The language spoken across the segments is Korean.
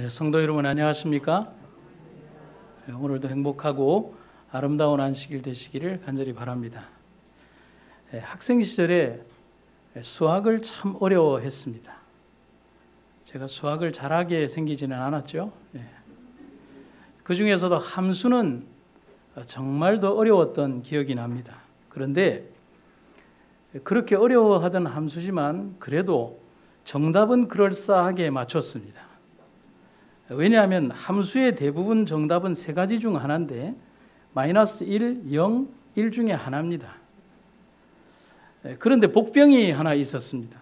성도 여러분 안녕하십니까? 오늘도 행복하고 아름다운 안식일 되시기를 간절히 바랍니다. 학생 시절에 수학을 참 어려워했습니다. 제가 수학을 잘하게 생기지는 않았죠. 그 중에서도 함수는 정말 더 어려웠던 기억이 납니다. 그런데 그렇게 어려워하던 함수지만 그래도 정답은 그럴싸하게 맞췄습니다. 왜냐하면 함수의 대부분 정답은 세 가지 중 하나인데 마이너스 1, 0, 1 중에 하나입니다. 그런데 복병이 하나 있었습니다.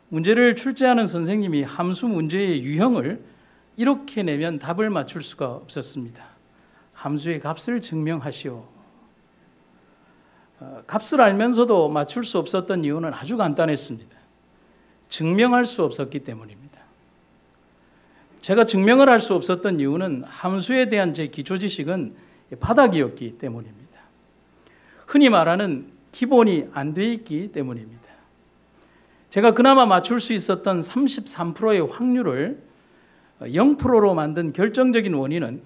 문제를 출제하는 선생님이 함수 문제의 유형을 이렇게 내면 답을 맞출 수가 없었습니다. 함수의 값을 증명하시오. 값을 알면서도 맞출 수 없었던 이유는 아주 간단했습니다. 증명할 수 없었기 때문입니다. 제가 증명을 할 수 없었던 이유는 함수에 대한 제 기초 지식은 바닥이었기 때문입니다. 흔히 말하는 기본이 안 돼 있기 때문입니다. 제가 그나마 맞출 수 있었던 33%의 확률을 0%로 만든 결정적인 원인은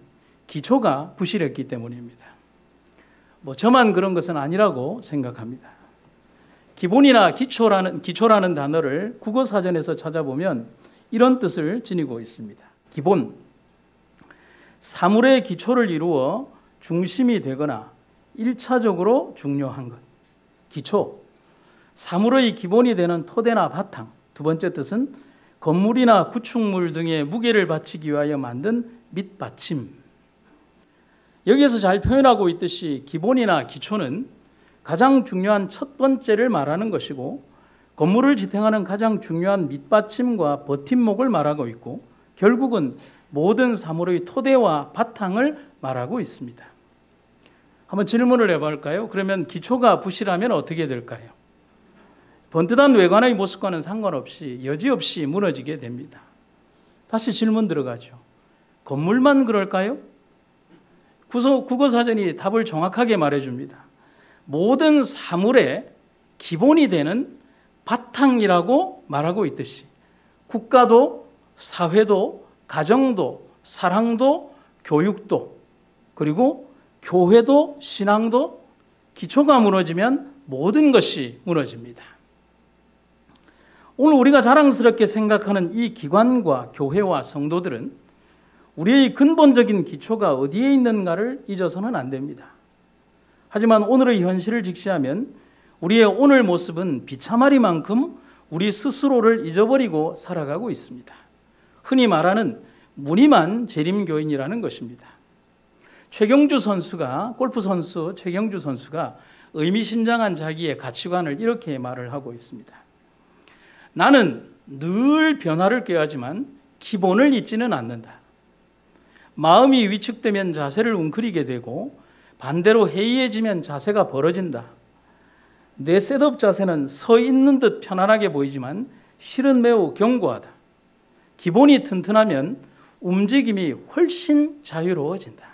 기초가 부실했기 때문입니다. 저만 그런 것은 아니라고 생각합니다. 기본이나 기초라는 단어를 국어사전에서 찾아보면 이런 뜻을 지니고 있습니다. 기본, 사물의 기초를 이루어 중심이 되거나 1차적으로 중요한 것. 기초, 사물의 기본이 되는 토대나 바탕. 두 번째 뜻은 건물이나 구축물 등의 무게를 받치기 위하여 만든 밑받침. 여기에서 잘 표현하고 있듯이 기본이나 기초는 가장 중요한 첫 번째를 말하는 것이고 건물을 지탱하는 가장 중요한 밑받침과 버팀목을 말하고 있고 결국은 모든 사물의 토대와 바탕을 말하고 있습니다. 한번 질문을 해볼까요? 그러면 기초가 부실하면 어떻게 될까요? 번듯한 외관의 모습과는 상관없이 여지없이 무너지게 됩니다. 다시 질문 들어가죠. 건물만 그럴까요? 국어사전이 답을 정확하게 말해줍니다. 모든 사물의 기본이 되는 바탕이라고 말하고 있듯이 국가도 사회도 가정도 사랑도 교육도 그리고 교회도 신앙도 기초가 무너지면 모든 것이 무너집니다. 오늘 우리가 자랑스럽게 생각하는 이 기관과 교회와 성도들은 우리의 근본적인 기초가 어디에 있는가를 잊어서는 안 됩니다. 하지만 오늘의 현실을 직시하면 우리의 오늘 모습은 비참하리만큼 우리 스스로를 잊어버리고 살아가고 있습니다. 흔히 말하는 무늬만 재림교인이라는 것입니다. 골프 선수 최경주 선수가 의미심장한 자기의 가치관을 이렇게 말을 하고 있습니다. 나는 늘 변화를 꾀하지만 기본을 잊지는 않는다. 마음이 위축되면 자세를 웅크리게 되고 반대로 해이해지면 자세가 벌어진다. 내 셋업 자세는 서 있는 듯 편안하게 보이지만 실은 매우 견고하다. 기본이 튼튼하면 움직임이 훨씬 자유로워진다.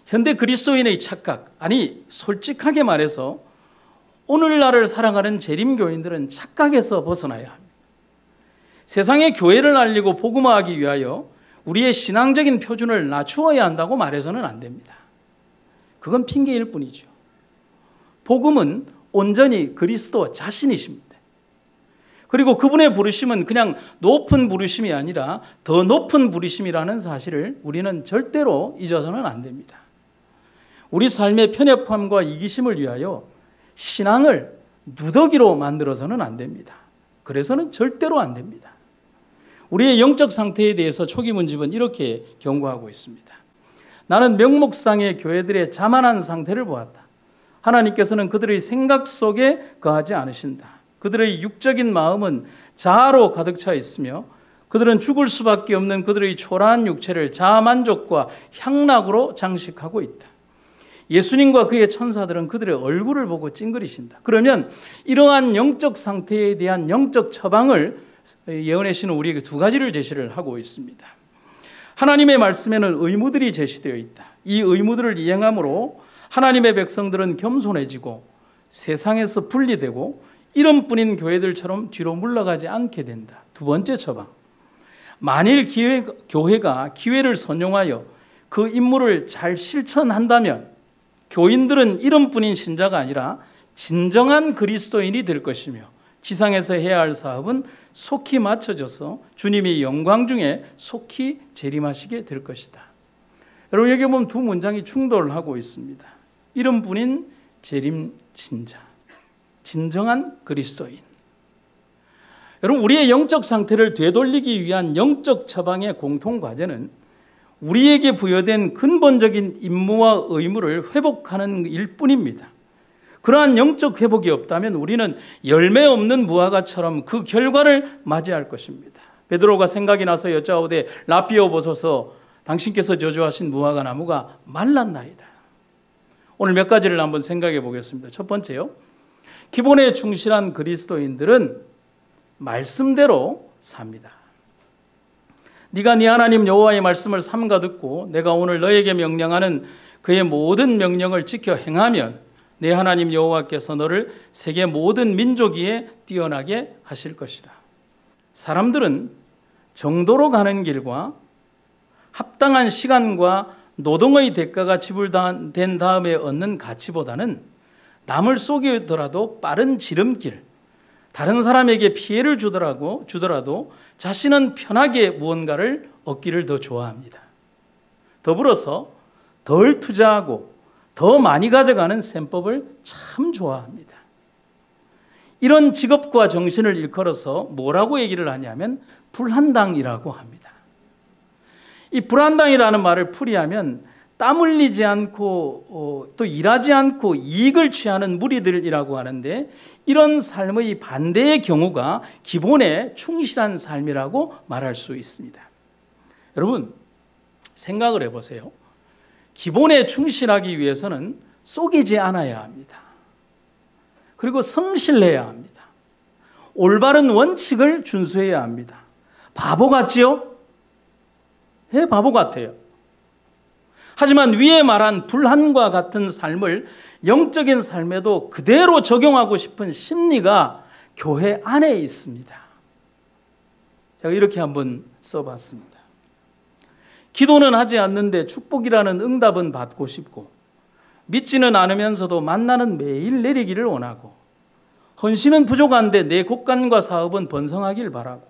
현대 그리스도인의 착각, 아니 솔직하게 말해서 오늘날을 살아가는 재림교인들은 착각에서 벗어나야 합니다. 세상에 교회를 알리고 복음화하기 위하여 우리의 신앙적인 표준을 낮추어야 한다고 말해서는 안 됩니다. 그건 핑계일 뿐이죠. 복음은 온전히 그리스도 자신이십니다. 그리고 그분의 부르심은 그냥 높은 부르심이 아니라 더 높은 부르심이라는 사실을 우리는 절대로 잊어서는 안 됩니다. 우리 삶의 편협함과 이기심을 위하여 신앙을 누더기로 만들어서는 안 됩니다. 그래서는 절대로 안 됩니다. 우리의 영적 상태에 대해서 초기문집은 이렇게 경고하고 있습니다. 나는 명목상의 교회들의 자만한 상태를 보았다. 하나님께서는 그들의 생각 속에 거하지 않으신다. 그들의 육적인 마음은 자아로 가득 차 있으며 그들은 죽을 수밖에 없는 그들의 초라한 육체를 자아만족과 향락으로 장식하고 있다. 예수님과 그의 천사들은 그들의 얼굴을 보고 찡그리신다. 그러면 이러한 영적 상태에 대한 영적 처방을 예언의 신은 우리에게 두 가지를 제시를 하고 있습니다. 하나님의 말씀에는 의무들이 제시되어 있다. 이 의무들을 이행함으로 하나님의 백성들은 겸손해지고 세상에서 분리되고 이름뿐인 교회들처럼 뒤로 물러가지 않게 된다. 두 번째 처방, 만일 교회가 기회를 선용하여 그 임무를 잘 실천한다면 교인들은 이름뿐인 신자가 아니라 진정한 그리스도인이 될 것이며 지상에서 해야 할 사업은 속히 마쳐져서 주님의 영광 중에 속히 재림하시게 될 것이다. 여러분, 여기 보면 두 문장이 충돌하고 있습니다. 이름뿐인 재림 신자, 진정한 그리스도인. 여러분, 우리의 영적 상태를 되돌리기 위한 영적 처방의 공통 과제는 우리에게 부여된 근본적인 임무와 의무를 회복하는 일뿐입니다. 그러한 영적 회복이 없다면 우리는 열매 없는 무화과처럼 그 결과를 맞이할 것입니다. 베드로가 생각이 나서 여짜오되 라삐어 보소서, 당신께서 저주하신 무화과 나무가 말랐나이다. 오늘 몇 가지를 한번 생각해 보겠습니다. 첫 번째요, 기본에 충실한 그리스도인들은 말씀대로 삽니다. 네가 네 하나님 여호와의 말씀을 삼가 듣고 내가 오늘 너에게 명령하는 그의 모든 명령을 지켜 행하면 내 하나님 여호와께서 너를 세계 모든 민족 위에 뛰어나게 하실 것이라. 사람들은 정도로 가는 길과 합당한 시간과 노동의 대가가 지불된 다음에 얻는 가치보다는 남을 속이더라도 빠른 지름길, 다른 사람에게 피해를 주더라도 자신은 편하게 무언가를 얻기를 더 좋아합니다. 더불어서 덜 투자하고 더 많이 가져가는 셈법을 참 좋아합니다. 이런 직업과 정신을 일컬어서 뭐라고 얘기를 하냐면 불한당이라고 합니다. 이 불한당이라는 말을 풀이하면 땀 흘리지 않고 또 일하지 않고 이익을 취하는 무리들이라고 하는데, 이런 삶의 반대의 경우가 기본에 충실한 삶이라고 말할 수 있습니다. 여러분, 생각을 해보세요. 기본에 충실하기 위해서는 속이지 않아야 합니다. 그리고 성실해야 합니다. 올바른 원칙을 준수해야 합니다. 바보 같지요? 예, 바보 같아요. 하지만 위에 말한 불한과 같은 삶을 영적인 삶에도 그대로 적용하고 싶은 심리가 교회 안에 있습니다. 제가 이렇게 한번 써봤습니다. 기도는 하지 않는데 축복이라는 응답은 받고 싶고, 믿지는 않으면서도 만나는 매일 내리기를 원하고, 헌신은 부족한데 내 곳간과 사업은 번성하길 바라고,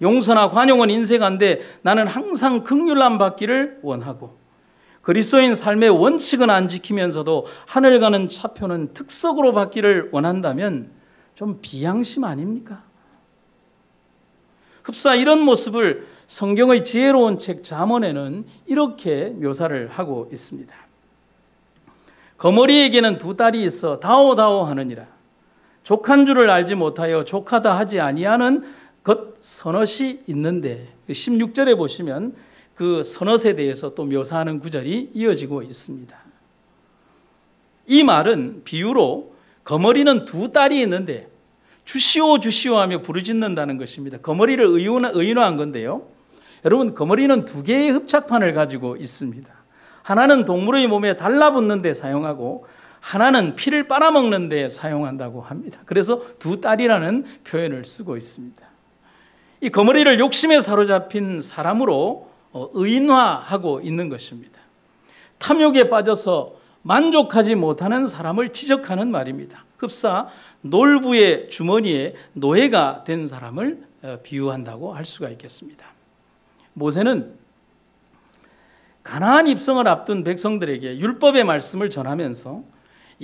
용서나 관용은 인색한데 나는 항상 긍휼함 받기를 원하고, 그리스도인 삶의 원칙은 안 지키면서도 하늘 가는 차표는 특석으로 받기를 원한다면 좀 비양심 아닙니까? 흡사 이런 모습을 성경의 지혜로운 책 잠언에는 이렇게 묘사를 하고 있습니다. 거머리에게는 두 딸이 있어 다오다오 하느니라. 족한 줄을 알지 못하여 족하다 하지 아니하는 것 서넛이 있는데, 16절에 보시면 그 서넛에 대해서 또 묘사하는 구절이 이어지고 있습니다. 이 말은 비유로 거머리는 두 딸이 있는데 주시오 주시오 하며 부르짖는다는 것입니다. 거머리를 의인화한 건데요, 여러분, 거머리는 두 개의 흡착판을 가지고 있습니다. 하나는 동물의 몸에 달라붙는 데 사용하고 하나는 피를 빨아먹는 데 사용한다고 합니다. 그래서 두 딸이라는 표현을 쓰고 있습니다. 이 거머리를 욕심에 사로잡힌 사람으로 의인화하고 있는 것입니다. 탐욕에 빠져서 만족하지 못하는 사람을 지적하는 말입니다. 흡사 놀부의 주머니에 노예가 된 사람을 비유한다고 할 수가 있겠습니다. 모세는 가나안 입성을 앞둔 백성들에게 율법의 말씀을 전하면서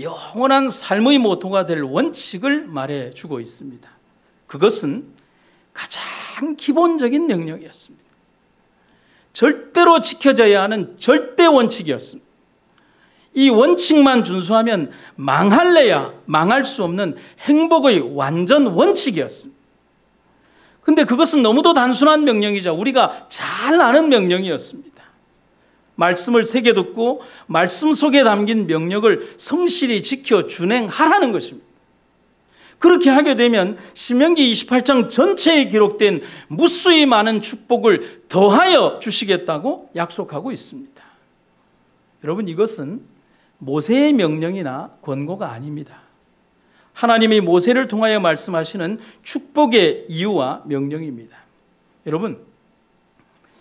영원한 삶의 모토가 될 원칙을 말해주고 있습니다. 그것은 가장 기본적인 명령이었습니다. 절대로 지켜져야 하는 절대 원칙이었습니다. 이 원칙만 준수하면 망할래야 망할 수 없는 행복의 완전 원칙이었습니다. 그런데 그것은 너무도 단순한 명령이자 우리가 잘 아는 명령이었습니다. 말씀을 새겨 듣고 말씀 속에 담긴 명령을 성실히 지켜 준행하라는 것입니다. 그렇게 하게 되면 신명기 28장 전체에 기록된 무수히 많은 축복을 더하여 주시겠다고 약속하고 있습니다. 여러분, 이것은 모세의 명령이나 권고가 아닙니다. 하나님이 모세를 통하여 말씀하시는 축복의 이유와 명령입니다. 여러분,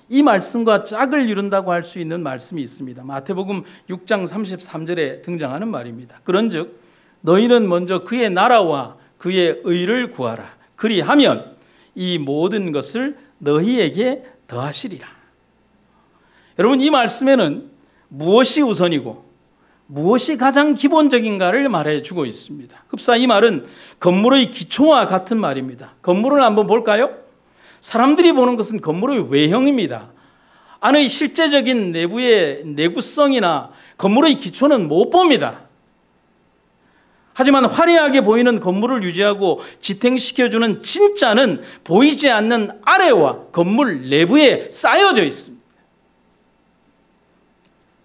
이 말씀과 짝을 이룬다고 할 수 있는 말씀이 있습니다. 마태복음 6장 33절에 등장하는 말입니다. 그런즉 너희는 먼저 그의 나라와 그의 의를 구하라. 그리하면 이 모든 것을 너희에게 더하시리라. 여러분, 이 말씀에는 무엇이 우선이고 무엇이 가장 기본적인가를 말해주고 있습니다. 흡사 이 말은 건물의 기초와 같은 말입니다. 건물을 한번 볼까요? 사람들이 보는 것은 건물의 외형입니다. 안의 실제적인 내부의 내구성이나 건물의 기초는 못 봅니다. 하지만 화려하게 보이는 건물을 유지하고 지탱시켜주는 진짜는 보이지 않는 아래와 건물 내부에 쌓여져 있습니다.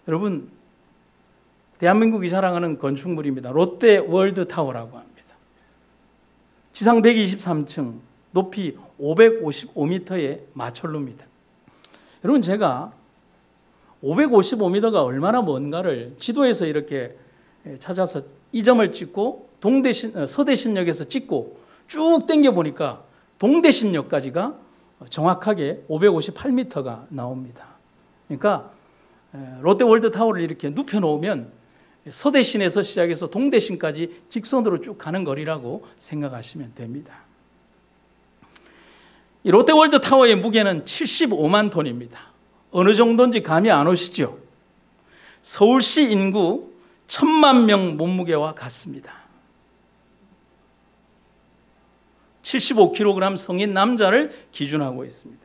여러분, 대한민국이 자랑하는 건축물입니다. 롯데 월드타워라고 합니다. 지상 123층, 높이 555m의 마철로입니다. 여러분, 제가 555m가 얼마나 먼가를 지도에서 이렇게 찾아서 이 점을 찍고 서대신역에서 찍고 쭉 당겨 보니까 동대신역까지가 정확하게 558m가 나옵니다. 그러니까 롯데월드타워를 이렇게 눕혀놓으면 서대신에서 시작해서 동대신까지 직선으로 쭉 가는 거리라고 생각하시면 됩니다. 이 롯데월드타워의 무게는 75만 톤입니다. 어느 정도인지 감이 안 오시죠? 서울시 인구 1,000만 명 몸무게와 같습니다. 75kg 성인 남자를 기준하고 있습니다.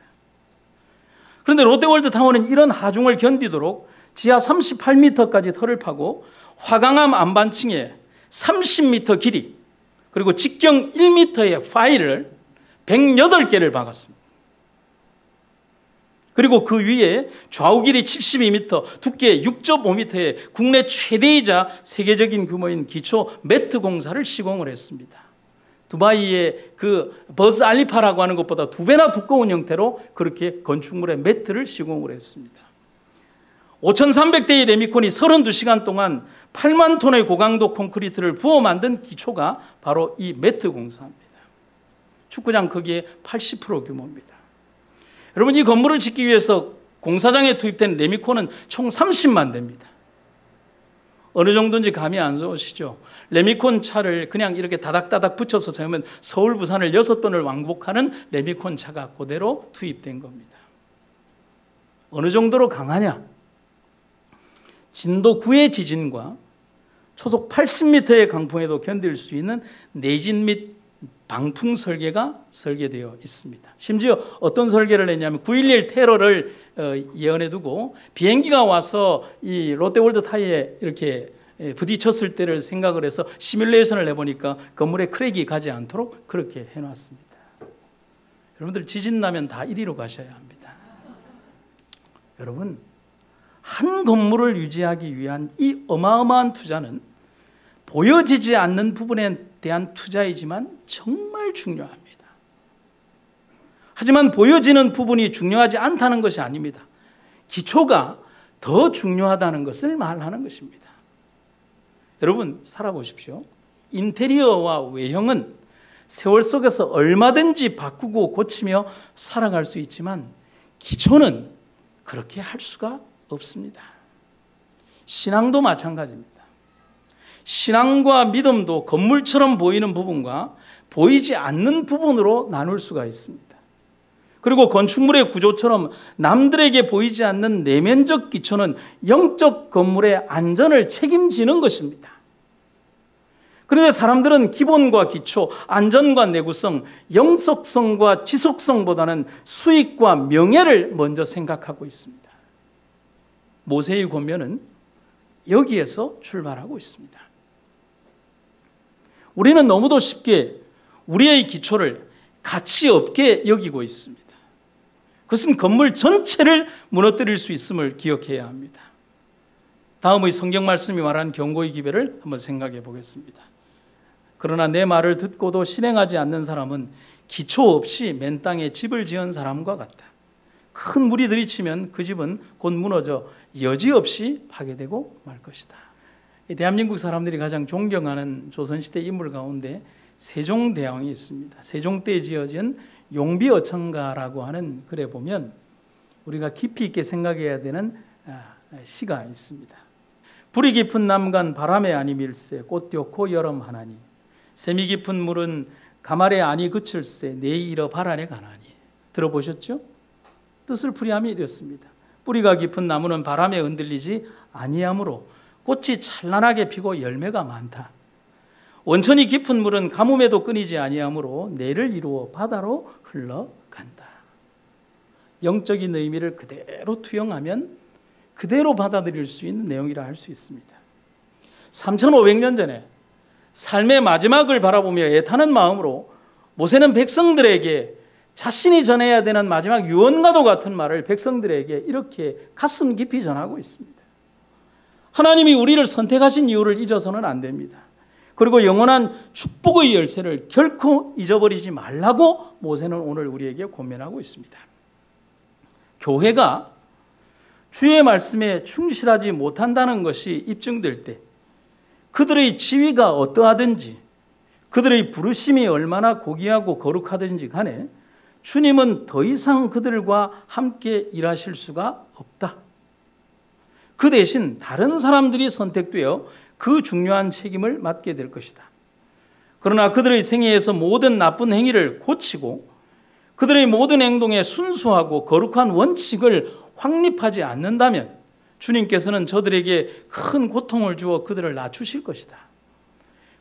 그런데 롯데월드타워는 이런 하중을 견디도록 지하 38m까지 털을 파고 화강암 안반층에 30m 길이 그리고 직경 1m의 파일을 108개를 박았습니다. 그리고 그 위에 좌우 길이 72m, 두께 6.5m의 국내 최대이자 세계적인 규모인 기초 매트 공사를 시공을 했습니다. 두바이의 그 버즈 알리파라고 하는 것보다 2배나 두꺼운 형태로 그렇게 건축물의 매트를 시공을 했습니다. 5,300대의 레미콘이 32시간 동안 8만 톤의 고강도 콘크리트를 부어 만든 기초가 바로 이 매트 공사입니다. 축구장 크기의 80% 규모입니다. 여러분, 이 건물을 짓기 위해서 공사장에 투입된 레미콘은 총 30만 대입니다. 어느 정도인지 감이 안 오시죠? 레미콘 차를 그냥 이렇게 다닥다닥 붙여서 세우면 서울, 부산을 6번을 왕복하는 레미콘 차가 그대로 투입된 겁니다. 어느 정도로 강하냐? 진도 9의 지진과 초속 80m의 강풍에도 견딜 수 있는 내진 및 방풍 설계가 설계되어 있습니다. 심지어 어떤 설계를 했냐면 9.11 테러를 예언해 두고 비행기가 와서 이 롯데월드타워에 이렇게 부딪혔을 때를 생각을 해서 시뮬레이션을 해보니까 건물에 크랙이 가지 않도록 그렇게 해놨습니다. 여러분들 지진 나면 다 이리로 가셔야 합니다. 여러분, 한 건물을 유지하기 위한 이 어마어마한 투자는 보여지지 않는 부분에 대한 투자이지만 정말 중요합니다. 하지만 보여지는 부분이 중요하지 않다는 것이 아닙니다. 기초가 더 중요하다는 것을 말하는 것입니다. 여러분, 살아보십시오. 인테리어와 외형은 세월 속에서 얼마든지 바꾸고 고치며 살아갈 수 있지만 기초는 그렇게 할 수가 없습니다. 신앙도 마찬가지입니다. 신앙과 믿음도 건물처럼 보이는 부분과 보이지 않는 부분으로 나눌 수가 있습니다. 그리고 건축물의 구조처럼 남들에게 보이지 않는 내면적 기초는 영적 건물의 안전을 책임지는 것입니다. 그런데 사람들은 기본과 기초, 안전과 내구성, 영속성과 지속성보다는 수익과 명예를 먼저 생각하고 있습니다. 모세의 권면은 여기에서 출발하고 있습니다. 우리는 너무도 쉽게 우리의 기초를 가치 없게 여기고 있습니다. 그것은 건물 전체를 무너뜨릴 수 있음을 기억해야 합니다. 다음의 성경 말씀이 말하는 경고의 기별을 한번 생각해 보겠습니다. 그러나 내 말을 듣고도 실행하지 않는 사람은 기초 없이 맨 땅에 집을 지은 사람과 같다. 큰 물이 들이치면 그 집은 곧 무너져 여지없이 파괴되고 말 것이다. 대한민국 사람들이 가장 존경하는 조선시대 인물 가운데 세종대왕이 있습니다. 세종 때 지어진 용비어천가라고 하는 글에 보면 우리가 깊이 있게 생각해야 되는 시가 있습니다. 불이 깊은 남간 바람에 아니 밀세 꽃 띄었고 여름 하나니 샘이 깊은 물은 가말에 아니 그칠세 내 이러 발안에 가나니. 들어보셨죠? 뜻을 풀이하면 이렇습니다. 뿌리가 깊은 나무는 바람에 흔들리지 아니하므로 꽃이 찬란하게 피고 열매가 많다. 원천이 깊은 물은 가뭄에도 끊이지 아니하므로 내를 이루어 바다로 흘러간다. 영적인 의미를 그대로 투영하면 그대로 받아들일 수 있는 내용이라 할 수 있습니다. 3500년 전에 삶의 마지막을 바라보며 애타는 마음으로 모세는 백성들에게 자신이 전해야 되는 마지막 유언과도 같은 말을 백성들에게 이렇게 가슴 깊이 전하고 있습니다. 하나님이 우리를 선택하신 이유를 잊어서는 안 됩니다. 그리고 영원한 축복의 열쇠를 결코 잊어버리지 말라고 모세는 오늘 우리에게 권면하고 있습니다. 교회가 주의 말씀에 충실하지 못한다는 것이 입증될 때 그들의 지위가 어떠하든지 그들의 부르심이 얼마나 고귀하고 거룩하든지 간에 주님은 더 이상 그들과 함께 일하실 수가 없다. 그 대신 다른 사람들이 선택되어 그 중요한 책임을 맡게 될 것이다. 그러나 그들의 생애에서 모든 나쁜 행위를 고치고 그들의 모든 행동에 순수하고 거룩한 원칙을 확립하지 않는다면 주님께서는 저들에게 큰 고통을 주어 그들을 낮추실 것이다.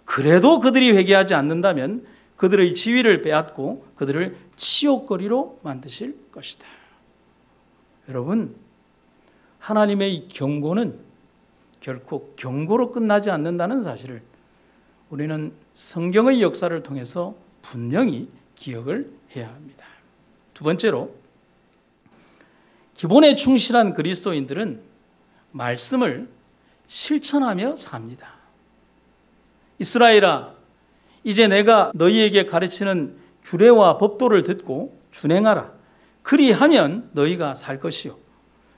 그래도 그들이 회개하지 않는다면 그들의 지위를 빼앗고 그들을 치욕거리로 만드실 것이다. 여러분, 하나님의 이 경고는 결코 경고로 끝나지 않는다는 사실을 우리는 성경의 역사를 통해서 분명히 기억을 해야 합니다. 두 번째로, 기본에 충실한 그리스도인들은 말씀을 실천하며 삽니다. 이스라엘아, 이제 내가 너희에게 가르치는 규례와 법도를 듣고 준행하라. 그리하면 너희가 살 것이요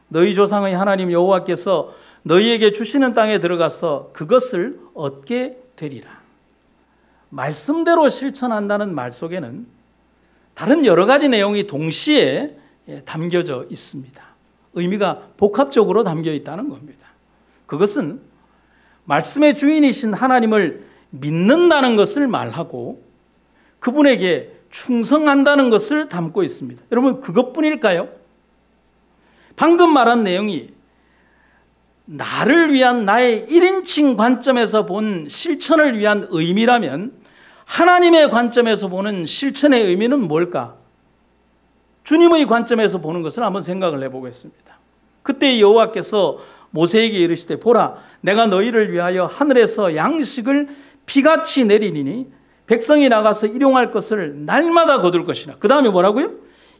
너희 조상의 하나님 여호와께서 너희에게 주시는 땅에 들어가서 그것을 얻게 되리라. 말씀대로 실천한다는 말 속에는 다른 여러 가지 내용이 동시에 담겨져 있습니다. 의미가 복합적으로 담겨 있다는 겁니다. 그것은 말씀의 주인이신 하나님을 믿는다는 것을 말하고 그분에게 충성한다는 것을 담고 있습니다. 여러분, 그것뿐일까요? 방금 말한 내용이 나를 위한 나의 1인칭 관점에서 본 실천을 위한 의미라면 하나님의 관점에서 보는 실천의 의미는 뭘까? 주님의 관점에서 보는 것을 한번 생각을 해보겠습니다. 그때 여호와께서 모세에게 이르시되 보라, 내가 너희를 위하여 하늘에서 양식을 비같이 내리니 백성이 나가서 일용할 것을 날마다 거둘 것이라. 그 다음에 뭐라고요?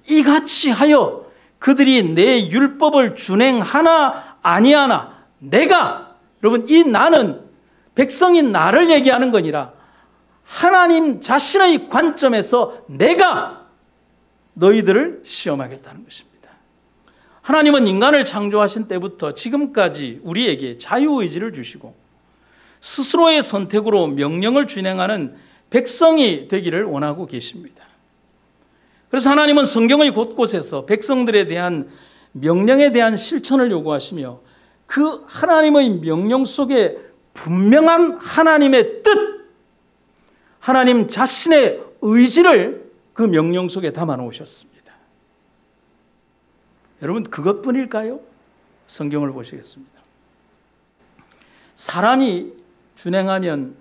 이같이 하여 그들이 내 율법을 준행하나 아니하나 내가, 여러분, 이 나는 백성인 나를 얘기하는 거니라 하나님 자신의 관점에서 내가 너희들을 시험하겠다는 것입니다. 하나님은 인간을 창조하신 때부터 지금까지 우리에게 자유의지를 주시고 스스로의 선택으로 명령을 준행하는 백성이 되기를 원하고 계십니다. 그래서 하나님은 성경의 곳곳에서 백성들에 대한 명령에 대한 실천을 요구하시며 그 하나님의 명령 속에 분명한 하나님의 뜻, 하나님 자신의 의지를 그 명령 속에 담아 놓으셨습니다. 여러분, 그것뿐일까요? 성경을 보시겠습니다. 사람이 준행하면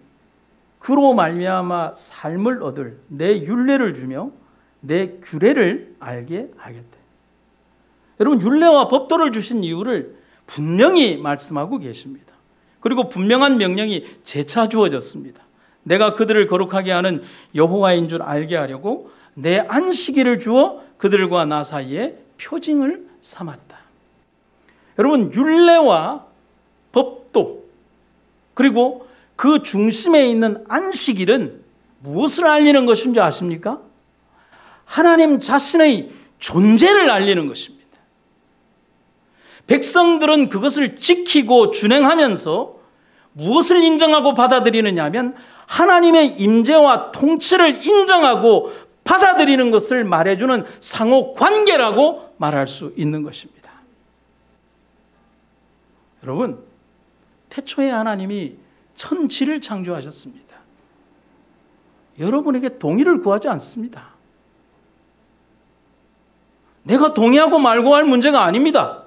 그로 말미암아 삶을 얻을 내 율례를 주며 내 규례를 알게 하겠다. 여러분, 율례와 법도를 주신 이유를 분명히 말씀하고 계십니다. 그리고 분명한 명령이 재차 주어졌습니다. 내가 그들을 거룩하게 하는 여호와인 줄 알게 하려고 내 안식일을 주어 그들과 나 사이에 표징을 삼았다. 여러분, 율례와 법도 그리고 그 중심에 있는 안식일은 무엇을 알리는 것인 줄 아십니까? 하나님 자신의 존재를 알리는 것입니다. 백성들은 그것을 지키고 준행하면서 무엇을 인정하고 받아들이느냐 하면 하나님의 임재와 통치를 인정하고 받아들이는 것을 말해주는 상호 관계라고 말할 수 있는 것입니다. 여러분, 태초에 하나님이 천지를 창조하셨습니다. 여러분에게 동의를 구하지 않습니다. 내가 동의하고 말고 할 문제가 아닙니다.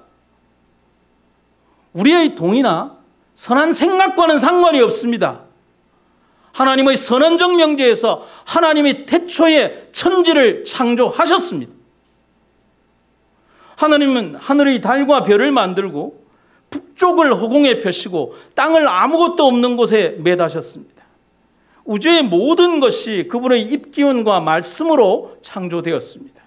우리의 동의나 선한 생각과는 상관이 없습니다. 하나님의 선언적 명제에서 하나님이 태초에 천지를 창조하셨습니다. 하나님은 하늘의 달과 별을 만들고 북쪽을 허공에 펴시고 땅을 아무것도 없는 곳에 매다셨습니다. 우주의 모든 것이 그분의 입기운과 말씀으로 창조되었습니다.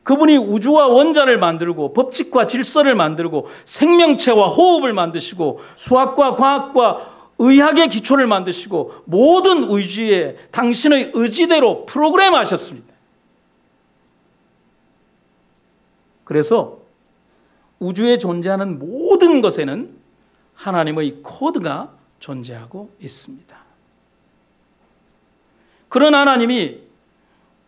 그분이 우주와 원자를 만들고 법칙과 질서를 만들고 생명체와 호흡을 만드시고 수학과 과학과 의학의 기초를 만드시고 모든 의지에 당신의 의지대로 프로그램하셨습니다. 그래서 우주에 존재하는 모든 것에는 하나님의 코드가 존재하고 있습니다. 그런 하나님이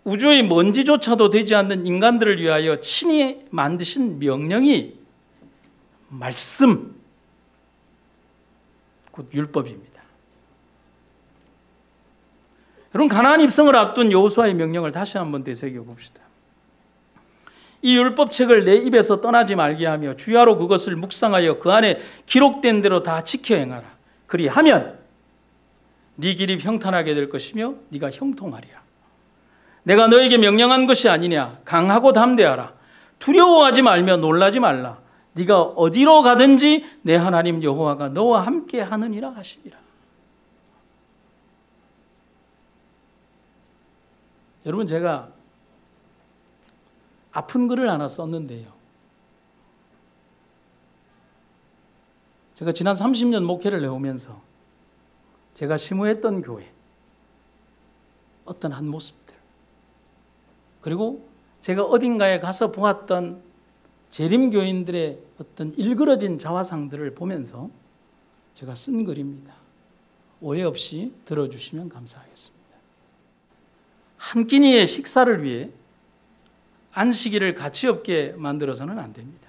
우주의 먼지조차도 되지 않는 인간들을 위하여 친히 만드신 명령이 말씀, 곧 율법입니다. 여러분, 가나안 입성을 앞둔 여호수아의 명령을 다시 한번 되새겨 봅시다. 이 율법책을 내 입에서 떠나지 말게 하며 주야로 그것을 묵상하여 그 안에 기록된 대로 다 지켜 행하라. 그리하면 네 길이 평탄하게 될 것이며 네가 형통하리라. 내가 너에게 명령한 것이 아니냐. 강하고 담대하라. 두려워하지 말며 놀라지 말라. 네가 어디로 가든지 내 하나님 여호와가 너와 함께 하느니라 하시니라. 여러분, 제가 아픈 글을 하나 썼는데요. 제가 지난 30년 목회를 해오면서 제가 심우했던 교회, 어떤 한 모습들, 그리고 제가 어딘가에 가서 보았던 재림교인들의 어떤 일그러진 자화상들을 보면서 제가 쓴 글입니다. 오해 없이 들어주시면 감사하겠습니다. 한 끼니의 식사를 위해 안식일을 가치없게 만들어서는 안 됩니다.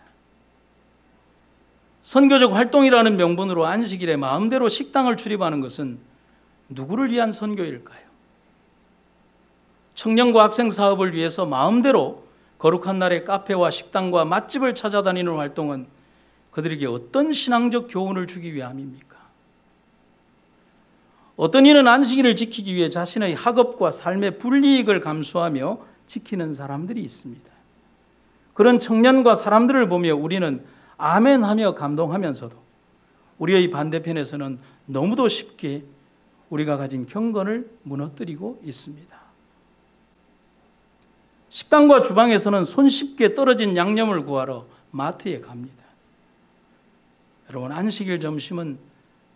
선교적 활동이라는 명분으로 안식일에 마음대로 식당을 출입하는 것은 누구를 위한 선교일까요? 청년과 학생 사업을 위해서 마음대로 거룩한 날에 카페와 식당과 맛집을 찾아다니는 활동은 그들에게 어떤 신앙적 교훈을 주기 위함입니까? 어떤 이는 안식일을 지키기 위해 자신의 학업과 삶의 불이익을 감수하며 지키는 사람들이 있습니다. 그런 청년과 사람들을 보며 우리는 아멘하며 감동하면서도 우리의 반대편에서는 너무도 쉽게 우리가 가진 경건을 무너뜨리고 있습니다. 식당과 주방에서는 손쉽게 떨어진 양념을 구하러 마트에 갑니다. 여러분, 안식일 점심은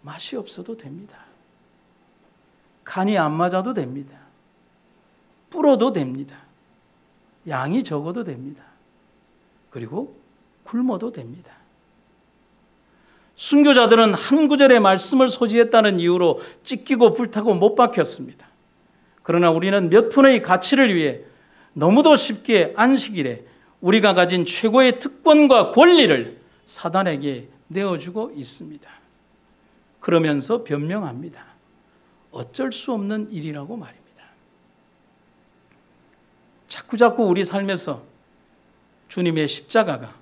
맛이 없어도 됩니다. 간이 안 맞아도 됩니다. 불어도 됩니다. 양이 적어도 됩니다. 그리고 굶어도 됩니다. 순교자들은 한 구절의 말씀을 소지했다는 이유로 찢기고 불타고 못 박혔습니다. 그러나 우리는 몇 푼의 가치를 위해 너무도 쉽게 안식일에 우리가 가진 최고의 특권과 권리를 사단에게 내어주고 있습니다. 그러면서 변명합니다. 어쩔 수 없는 일이라고 말입니다. 자꾸자꾸 우리 삶에서 주님의 십자가가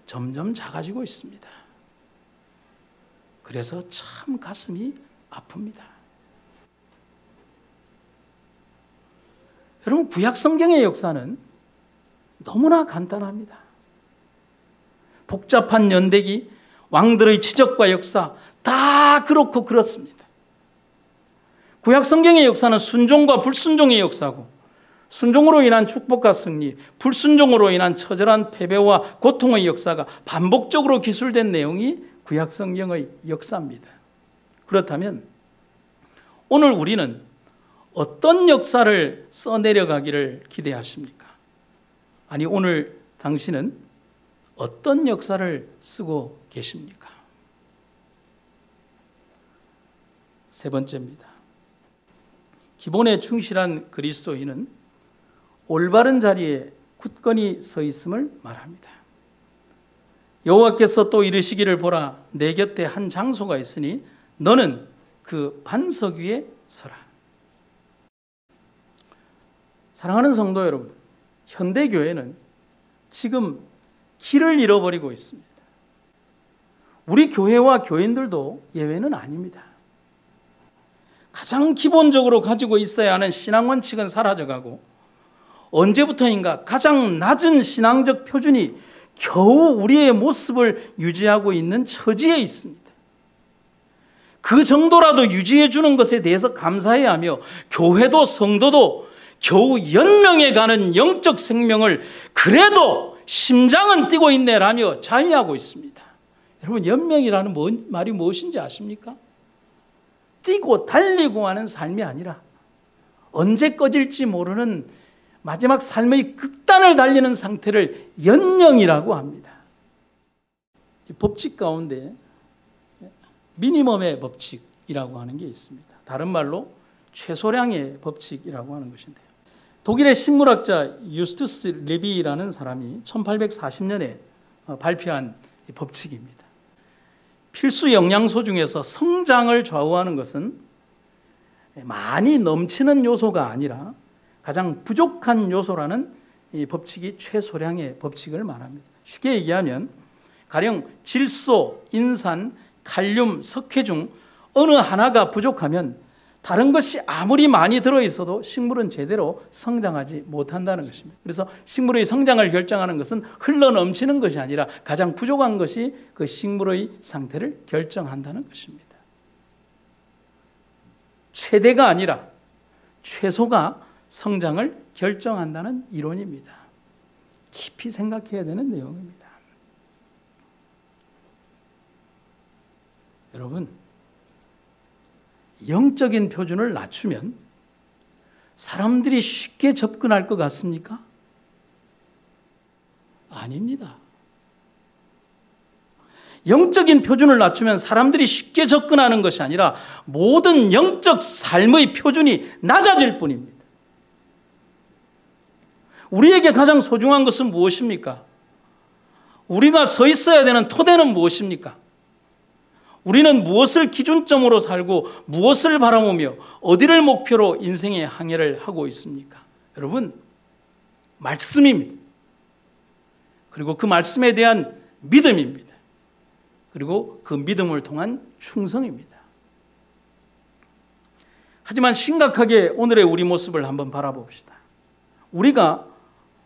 점점 작아지고 있습니다. 그래서 참 가슴이 아픕니다. 여러분, 구약 성경의 역사는 너무나 간단합니다. 복잡한 연대기, 왕들의 치적과 역사 다 그렇고 그렇습니다. 구약 성경의 역사는 순종과 불순종의 역사고, 순종으로 인한 축복과 승리, 불순종으로 인한 처절한 패배와 고통의 역사가 반복적으로 기술된 내용이 구약 성경의 역사입니다. 그렇다면 오늘 우리는 어떤 역사를 써내려가기를 기대하십니까? 아니, 오늘 당신은 어떤 역사를 쓰고 계십니까? 세 번째입니다. 기본에 충실한 그리스도인은 올바른 자리에 굳건히 서 있음을 말합니다. 여호와께서 또 이르시기를 보라, 내 곁에 한 장소가 있으니 너는 그 반석 위에 서라. 사랑하는 성도 여러분, 현대교회는 지금 길을 잃어버리고 있습니다. 우리 교회와 교인들도 예외는 아닙니다. 가장 기본적으로 가지고 있어야 하는 신앙 원칙은 사라져가고 언제부터인가 가장 낮은 신앙적 표준이 겨우 우리의 모습을 유지하고 있는 처지에 있습니다. 그 정도라도 유지해 주는 것에 대해서 감사해야 하며 교회도 성도도 겨우 연명해가는 영적 생명을 그래도 심장은 뛰고 있네라며 자위하고 있습니다. 여러분, 연명이라는 말이 무엇인지 아십니까? 뛰고 달리고 하는 삶이 아니라 언제 꺼질지 모르는 마지막 삶의 극단을 달리는 상태를 연령이라고 합니다. 법칙 가운데 미니멈의 법칙이라고 하는 게 있습니다. 다른 말로 최소량의 법칙이라고 하는 것인데요. 독일의 식물학자 유스투스 레비라는 사람이 1840년에 발표한 법칙입니다. 필수 영양소 중에서 성장을 좌우하는 것은 많이 넘치는 요소가 아니라 가장 부족한 요소라는 이 법칙이 최소량의 법칙을 말합니다. 쉽게 얘기하면 가령 질소, 인산, 칼륨, 석회 중 어느 하나가 부족하면 다른 것이 아무리 많이 들어있어도 식물은 제대로 성장하지 못한다는 것입니다. 그래서 식물의 성장을 결정하는 것은 흘러넘치는 것이 아니라 가장 부족한 것이 그 식물의 상태를 결정한다는 것입니다. 최대가 아니라 최소가 성장을 결정한다는 이론입니다. 깊이 생각해야 되는 내용입니다. 여러분, 영적인 표준을 낮추면 사람들이 쉽게 접근할 것 같습니까? 아닙니다. 영적인 표준을 낮추면 사람들이 쉽게 접근하는 것이 아니라 모든 영적 삶의 표준이 낮아질 뿐입니다. 우리에게 가장 소중한 것은 무엇입니까? 우리가 서 있어야 되는 토대는 무엇입니까? 우리는 무엇을 기준점으로 살고 무엇을 바라보며 어디를 목표로 인생의 항해를 하고 있습니까? 여러분, 말씀입니다. 그리고 그 말씀에 대한 믿음입니다. 그리고 그 믿음을 통한 충성입니다. 하지만 심각하게 오늘의 우리 모습을 한번 바라봅시다. 우리가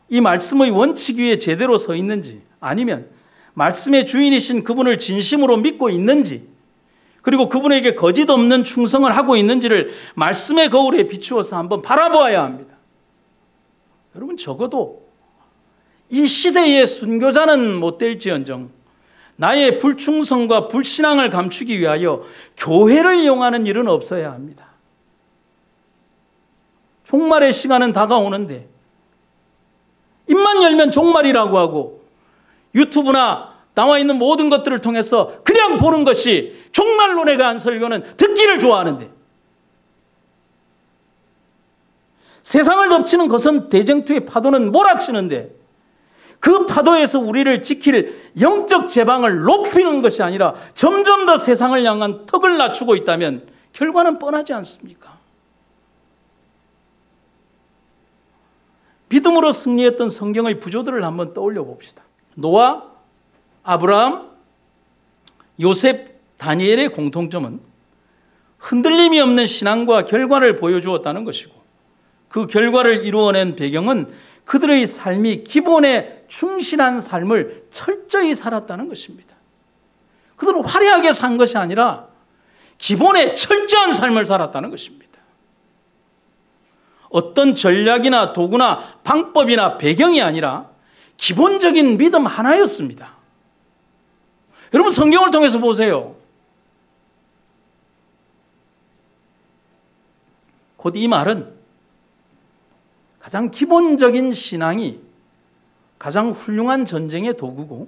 이 말씀의 원칙 위에 제대로 서 있는지, 아니면 말씀의 주인이신 그분을 진심으로 믿고 있는지, 그리고 그분에게 거짓 없는 충성을 하고 있는지를 말씀의 거울에 비추어서 한번 바라보아야 합니다. 여러분, 적어도 이 시대의 순교자는 못 될지언정 나의 불충성과 불신앙을 감추기 위하여 교회를 이용하는 일은 없어야 합니다. 종말의 시간은 다가오는데 입만 열면 종말이라고 하고 유튜브나 나와 있는 모든 것들을 통해서 그냥 보는 것이 종말론에 관한 설교는 듣기를 좋아하는데, 세상을 덮치는 것은 대쟁투의 파도는 몰아치는데 그 파도에서 우리를 지킬 영적 제방을 높이는 것이 아니라 점점 더 세상을 향한 턱을 낮추고 있다면 결과는 뻔하지 않습니까? 믿음으로 승리했던 성경의 부조들을 한번 떠올려 봅시다. 노아, 아브라함, 요셉, 다니엘의 공통점은 흔들림이 없는 신앙과 결과를 보여주었다는 것이고, 그 결과를 이루어낸 배경은 그들의 삶이 기본에 충실한 삶을 철저히 살았다는 것입니다. 그들은 화려하게 산 것이 아니라 기본에 철저한 삶을 살았다는 것입니다. 어떤 전략이나 도구나 방법이나 배경이 아니라 기본적인 믿음 하나였습니다. 여러분, 성경을 통해서 보세요. 곧 이 말은 가장 기본적인 신앙이 가장 훌륭한 전쟁의 도구고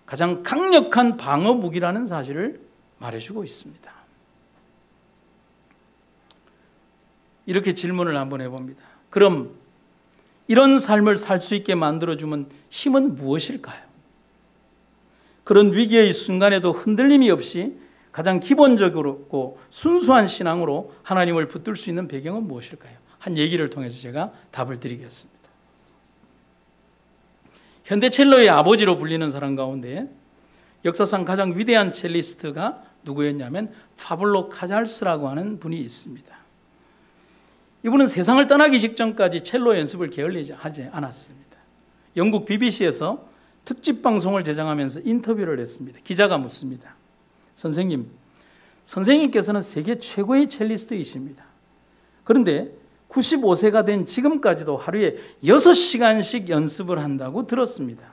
가장 강력한 방어 무기라는 사실을 말해주고 있습니다. 이렇게 질문을 한번 해봅니다. 그럼 이런 삶을 살 수 있게 만들어주는 힘은 무엇일까요? 그런 위기의 순간에도 흔들림이 없이 가장 기본적이고 순수한 신앙으로 하나님을 붙들 수 있는 배경은 무엇일까요? 한 얘기를 통해서 제가 답을 드리겠습니다. 현대 첼로의 아버지로 불리는 사람 가운데 역사상 가장 위대한 첼리스트가 누구였냐면 파블로 카잘스라고 하는 분이 있습니다. 이분은 세상을 떠나기 직전까지 첼로 연습을 게을리지 하지 않았습니다. 영국 BBC에서 특집 방송을 제작하면서 인터뷰를 했습니다. 기자가 묻습니다. 선생님께서는 세계 최고의 첼리스트이십니다. 그런데 95세가 된 지금까지도 하루에 6시간씩 연습을 한다고 들었습니다.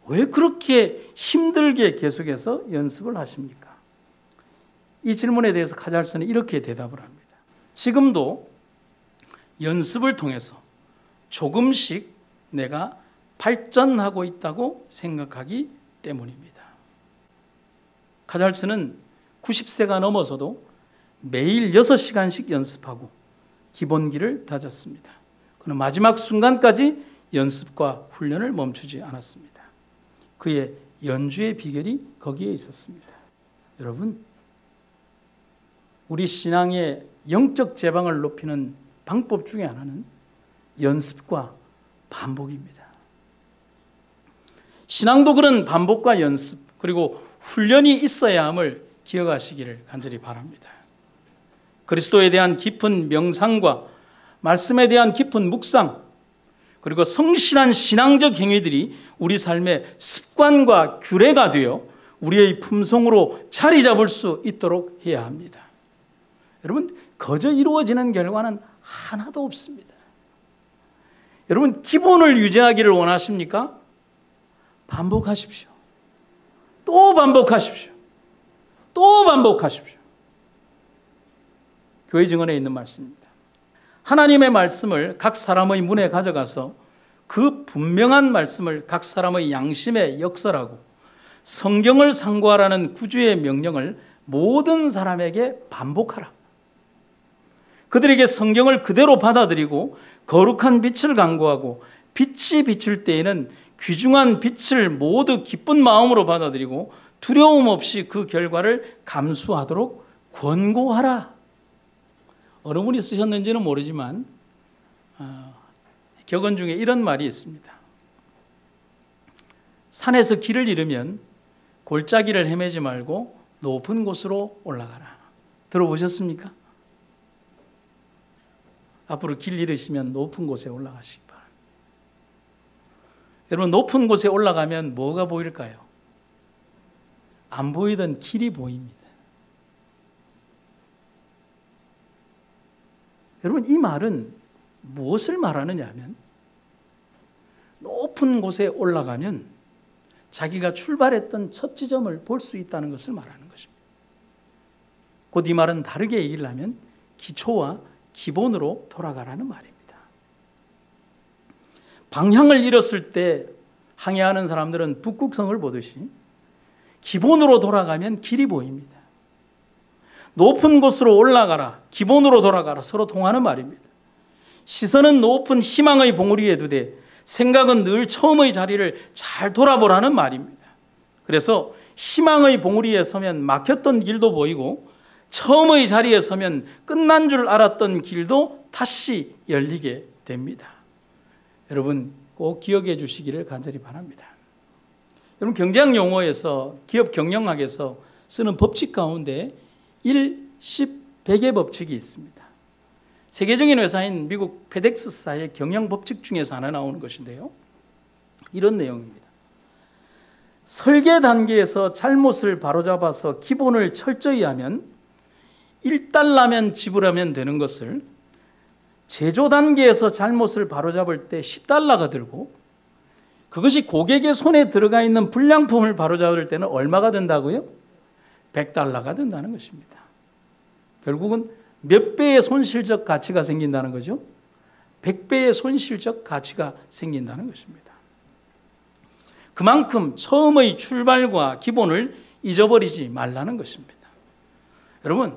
왜 그렇게 힘들게 계속해서 연습을 하십니까? 이 질문에 대해서 카잘스는 이렇게 대답을 합니다. 지금도 연습을 통해서 조금씩 내가 발전하고 있다고 생각하기 때문입니다. 카잘스는 90세가 넘어서도 매일 6시간씩 연습하고 기본기를 다졌습니다. 그는 마지막 순간까지 연습과 훈련을 멈추지 않았습니다. 그의 연주의 비결이 거기에 있었습니다. 여러분, 우리 신앙의 영적 제방을 높이는 방법 중에 하나는 연습과 반복입니다. 신앙도 그런 반복과 연습 그리고 훈련이 있어야 함을 기억하시기를 간절히 바랍니다. 그리스도에 대한 깊은 명상과 말씀에 대한 깊은 묵상 그리고 성실한 신앙적 행위들이 우리 삶의 습관과 규례가 되어 우리의 품성으로 자리 잡을 수 있도록 해야 합니다. 여러분, 거저 이루어지는 결과는 하나도 없습니다. 여러분, 기본을 유지하기를 원하십니까? 반복하십시오. 또 반복하십시오. 또 반복하십시오. 교회 증언에 있는 말씀입니다. 하나님의 말씀을 각 사람의 문에 가져가서 그 분명한 말씀을 각 사람의 양심에 역설하고 성경을 상고하라는 구주의 명령을 모든 사람에게 반복하라. 그들에게 성경을 그대로 받아들이고 거룩한 빛을 강구하고 빛이 비출 때에는 귀중한 빛을 모두 기쁜 마음으로 받아들이고 두려움 없이 그 결과를 감수하도록 권고하라. 어느 분이 쓰셨는지는 모르지만 격언 중에 이런 말이 있습니다. 산에서 길을 잃으면 골짜기를 헤매지 말고 높은 곳으로 올라가라. 들어보셨습니까? 앞으로 길 잃으시면 높은 곳에 올라가시기 바랍니다. 여러분, 높은 곳에 올라가면 뭐가 보일까요? 안 보이던 길이 보입니다. 여러분, 이 말은 무엇을 말하느냐 하면 높은 곳에 올라가면 자기가 출발했던 첫 지점을 볼 수 있다는 것을 말하는 것입니다. 곧 이 말은 다르게 얘기를 하면 기초와 기본으로 돌아가라는 말입니다. 방향을 잃었을 때 항해하는 사람들은 북극성을 보듯이 기본으로 돌아가면 길이 보입니다. 높은 곳으로 올라가라, 기본으로 돌아가라, 서로 통하는 말입니다. 시선은 높은 희망의 봉우리에 두되 생각은 늘 처음의 자리를 잘 돌아보라는 말입니다. 그래서 희망의 봉우리에 서면 막혔던 길도 보이고 처음의 자리에 서면 끝난 줄 알았던 길도 다시 열리게 됩니다. 여러분, 꼭 기억해 주시기를 간절히 바랍니다. 여러분, 경제학 용어에서 기업 경영학에서 쓰는 법칙 가운데 1, 10, 100의 법칙이 있습니다. 세계적인 회사인 미국 페덱스사의 경영 법칙 중에서 하나 나오는 것인데요. 이런 내용입니다. 설계 단계에서 잘못을 바로잡아서 기본을 철저히 하면 1달러면 지불하면 되는 것을 제조 단계에서 잘못을 바로잡을 때 10달러가 들고 그것이 고객의 손에 들어가 있는 불량품을 바로잡을 때는 얼마가 된다고요? 100달러가 된다는 것입니다. 결국은 몇 배의 손실적 가치가 생긴다는 거죠? 100배의 손실적 가치가 생긴다는 것입니다. 그만큼 처음의 출발과 기본을 잊어버리지 말라는 것입니다. 여러분,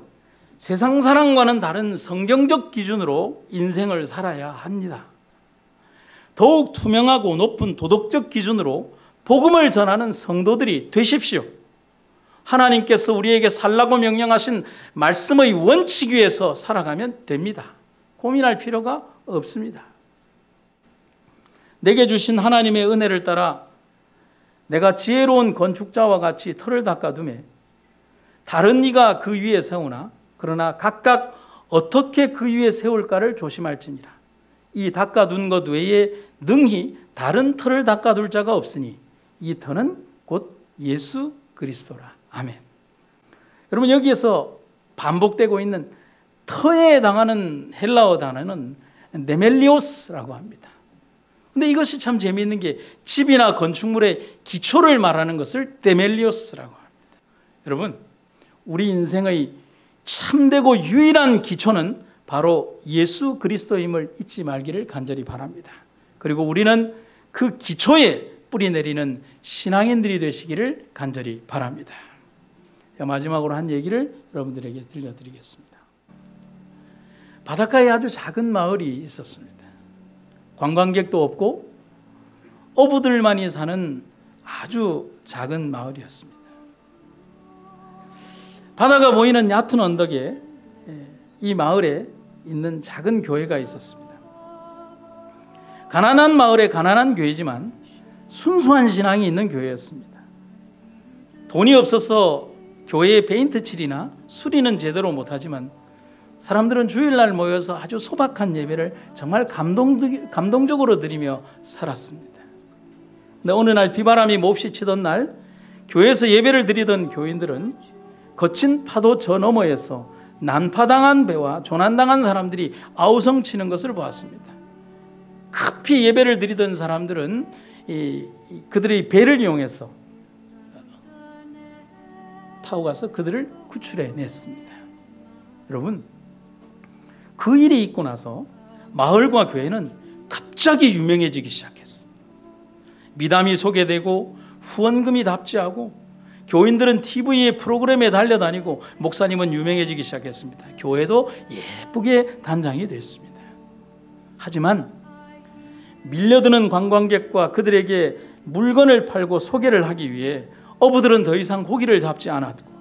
세상 사람과는 다른 성경적 기준으로 인생을 살아야 합니다. 더욱 투명하고 높은 도덕적 기준으로 복음을 전하는 성도들이 되십시오. 하나님께서 우리에게 살라고 명령하신 말씀의 원칙 위에서 살아가면 됩니다. 고민할 필요가 없습니다. 내게 주신 하나님의 은혜를 따라 내가 지혜로운 건축자와 같이 터를 닦아두매 다른 이가 그 위에 세우나 그러나 각각 어떻게 그 위에 세울까를 조심할지니라. 이 닦아둔 것 외에 능히 다른 터를 닦아둘 자가 없으니 이 터는 곧 예수 그리스도라. 아멘. 여러분, 여기에서 반복되고 있는 터에 해당하는 헬라어 단어는 네멜리오스라고 합니다. 근데 이것이 참 재미있는 게 집이나 건축물의 기초를 말하는 것을 데멜리오스라고 합니다. 여러분, 우리 인생의 참되고 유일한 기초는 바로 예수 그리스도임을 잊지 말기를 간절히 바랍니다. 그리고 우리는 그 기초에 뿌리 내리는 신앙인들이 되시기를 간절히 바랍니다. 마지막으로 한 얘기를 여러분들에게 들려드리겠습니다. 바닷가에 아주 작은 마을이 있었습니다. 관광객도 없고 어부들만이 사는 아주 작은 마을이었습니다. 바다가 보이는 얕은 언덕에 이 마을에 있는 작은 교회가 있었습니다. 가난한 마을에 가난한 교회지만 순수한 신앙이 있는 교회였습니다. 돈이 없어서 교회에 페인트 칠이나 수리는 제대로 못하지만 사람들은 주일날 모여서 아주 소박한 예배를 정말 감동적으로 드리며 살았습니다. 근데 어느 날 비바람이 몹시 치던 날 교회에서 예배를 드리던 교인들은 거친 파도 저 너머에서 난파당한 배와 조난당한 사람들이 아우성치는 것을 보았습니다. 급히 예배를 드리던 사람들은 그들의 배를 이용해서 타고 가서 그들을 구출해 냈습니다. 여러분, 그 일이 있고 나서 마을과 교회는 갑자기 유명해지기 시작했습니다. 미담이 소개되고 후원금이 답지하고 교인들은 TV의 프로그램에 달려다니고 목사님은 유명해지기 시작했습니다. 교회도 예쁘게 단장이 됐습니다. 하지만 밀려드는 관광객과 그들에게 물건을 팔고 소개를 하기 위해 어부들은 더 이상 고기를 잡지 않았고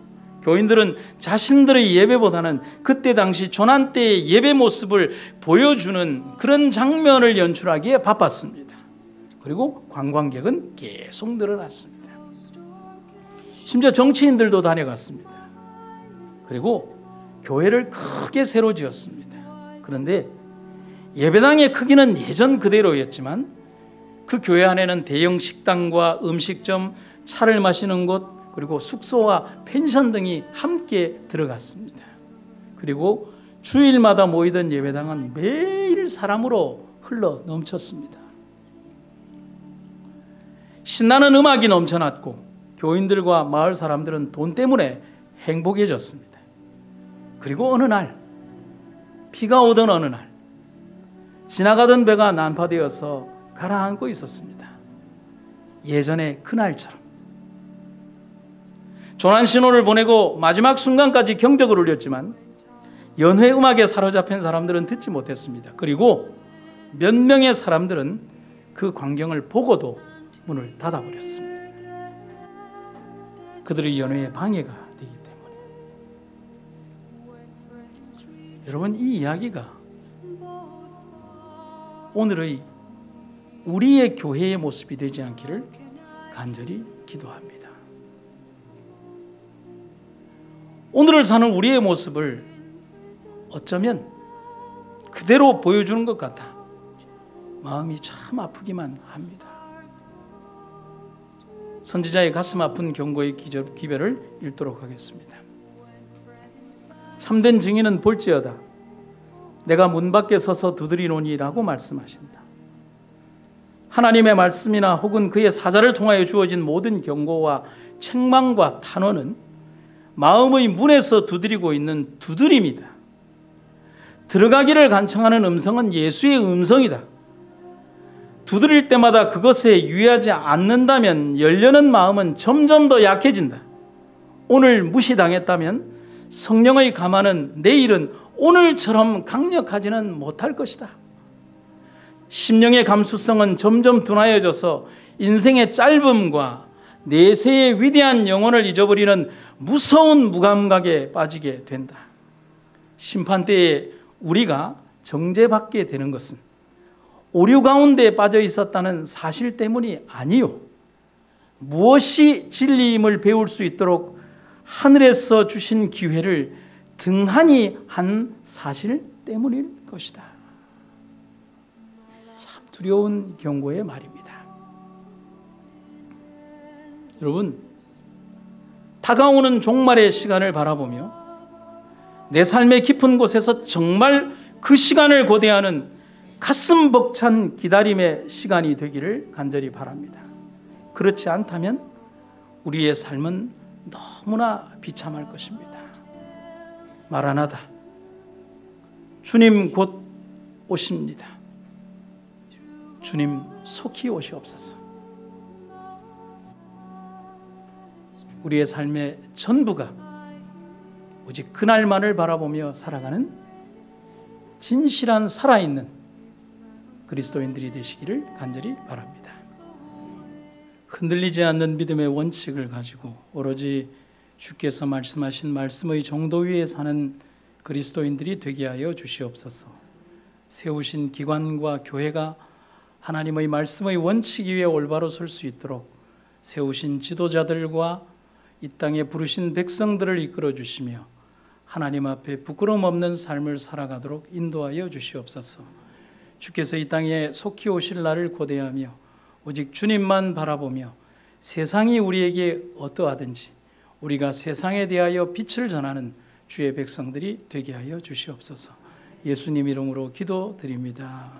교인들은 자신들의 예배보다는 그때 당시 조난 때의 예배 모습을 보여주는 그런 장면을 연출하기에 바빴습니다. 그리고 관광객은 계속 늘어났습니다. 심지어 정치인들도 다녀갔습니다. 그리고 교회를 크게 새로 지었습니다. 그런데 예배당의 크기는 예전 그대로였지만 그 교회 안에는 대형 식당과 음식점, 차를 마시는 곳, 그리고 숙소와 펜션 등이 함께 들어갔습니다. 그리고 주일마다 모이던 예배당은 매일 사람으로 흘러 넘쳤습니다. 신나는 음악이 넘쳐났고 교인들과 마을 사람들은 돈 때문에 행복해졌습니다. 그리고 어느 날, 비가 오던 어느 날 지나가던 배가 난파되어서 가라앉고 있었습니다. 예전의 그날처럼 조난 신호를 보내고 마지막 순간까지 경적을 울렸지만 연회 음악에 사로잡힌 사람들은 듣지 못했습니다. 그리고 몇 명의 사람들은 그 광경을 보고도 문을 닫아버렸습니다. 그들의 연회에 방해가 되기 때문에. 여러분, 이 이야기가 오늘의 우리의 교회의 모습이 되지 않기를 간절히 기도합니다. 오늘을 사는 우리의 모습을 어쩌면 그대로 보여주는 것 같아 마음이 참 아프기만 합니다. 선지자의 가슴 아픈 경고의 기별을 읽도록 하겠습니다. 참된 증인은 볼지어다. 내가 문 밖에 서서 두드리노니라고 말씀하신다. 하나님의 말씀이나 혹은 그의 사자를 통하여 주어진 모든 경고와 책망과 탄원은 마음의 문에서 두드리고 있는 두드림이다. 들어가기를 간청하는 음성은 예수의 음성이다. 두드릴 때마다 그것에 유의하지 않는다면 열려는 마음은 점점 더 약해진다. 오늘 무시당했다면 성령의 감화는 내일은 오늘처럼 강력하지는 못할 것이다. 심령의 감수성은 점점 둔하여져서 인생의 짧음과 내세의 위대한 영혼을 잊어버리는 무서운 무감각에 빠지게 된다. 심판때에 우리가 정죄받게 되는 것은 오류 가운데 빠져 있었다는 사실 때문이 아니요, 무엇이 진리임을 배울 수 있도록 하늘에서 주신 기회를 등한히 한 사실 때문일 것이다. 참 두려운 경고의 말입니다. 여러분, 다가오는 종말의 시간을 바라보며 내 삶의 깊은 곳에서 정말 그 시간을 고대하는 가슴 벅찬 기다림의 시간이 되기를 간절히 바랍니다. 그렇지 않다면 우리의 삶은 너무나 비참할 것입니다. 마라나다, 주님 곧 오십니다. 주님 속히 오시옵소서. 우리의 삶의 전부가 오직 그날만을 바라보며 살아가는 진실한 살아있는 그리스도인들이 되시기를 간절히 바랍니다. 흔들리지 않는 믿음의 원칙을 가지고 오로지 주께서 말씀하신 말씀의 정도 위에 사는 그리스도인들이 되게 하여 주시옵소서. 세우신 기관과 교회가 하나님의 말씀의 원칙 위에 올바로 설 수 있도록 세우신 지도자들과 이 땅에 부르신 백성들을 이끌어 주시며 하나님 앞에 부끄러움 없는 삶을 살아가도록 인도하여 주시옵소서. 주께서 이 땅에 속히 오실 날을 고대하며 오직 주님만 바라보며 세상이 우리에게 어떠하든지 우리가 세상에 대하여 빛을 전하는 주의 백성들이 되게 하여 주시옵소서. 예수님 이름으로 기도드립니다.